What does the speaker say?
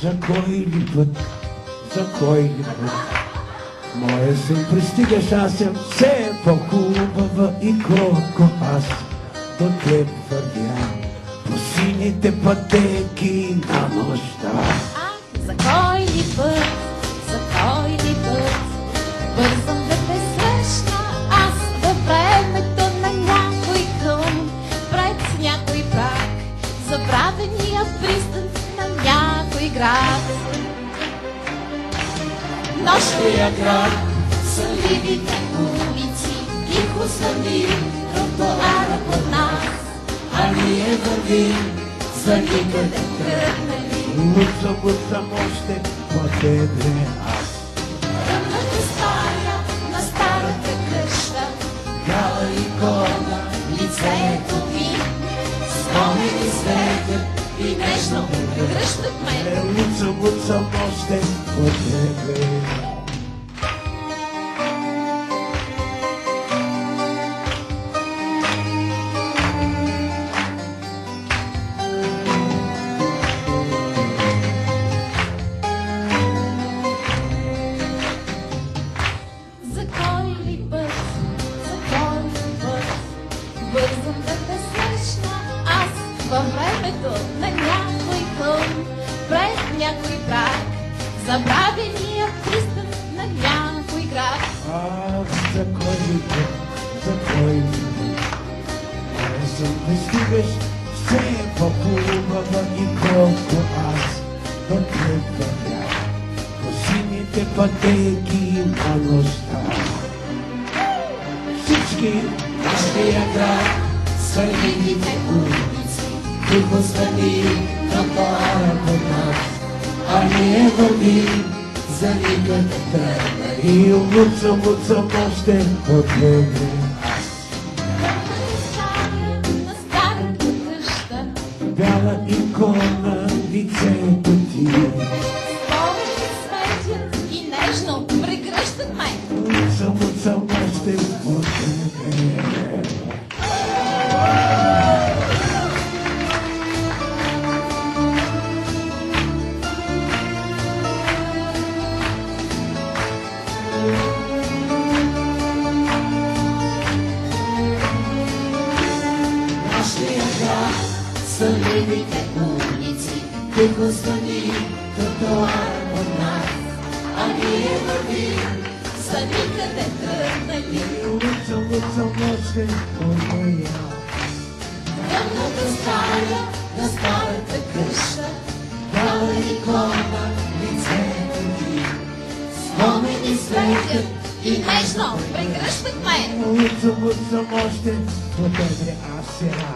За кой ли път, за кой ли път моя сън пристигаш, аз съм все по-хубава и кротко аз до теб вървя по сините пътеки на нощта. За кой ли път, за кой ли път бързам да те срещна аз във времето на някой хълм, пред някой праг, забравения пристан на някой град. Нощния град, сънливите улици, тихо звъни тротоара под нас, а ние вървим за никъде тръгнали. Луцам още по тебе аз. Тъмната стая на старата къща, бяла икона, лицето ми, спомени светят и нежно прегръщат ме. Луцам още по тебе. Бързам да те срещна аз във времето на някой хълм, пред някой праг, забравения пристан на някой град. Ах, за кой ли път, за кой ли път моя сън пристигаш, все по-хубава и колко аз до теб вървя по сините пътеки на нощта. Всички нашия град, сърдините улици, тихо звъни тротоара под нас, а ние вървим за никъде тръгнали. Луцам още от тебе аз. Тъмната стая на старата къща, Бяла икона, лицето ти, спомени светят и нежно прегръщат ме. Луцам още от тебе. Нашия град, сънливите улици, тихо звъни тротоара под нас, а ние вървим за никъде тръгнали. Луцам още от тебе. Тъмната стая на старата къща, бяла икона, лицето ти, спомени светят и нежно прегръщат ме. Луцам още от тебе аз сега.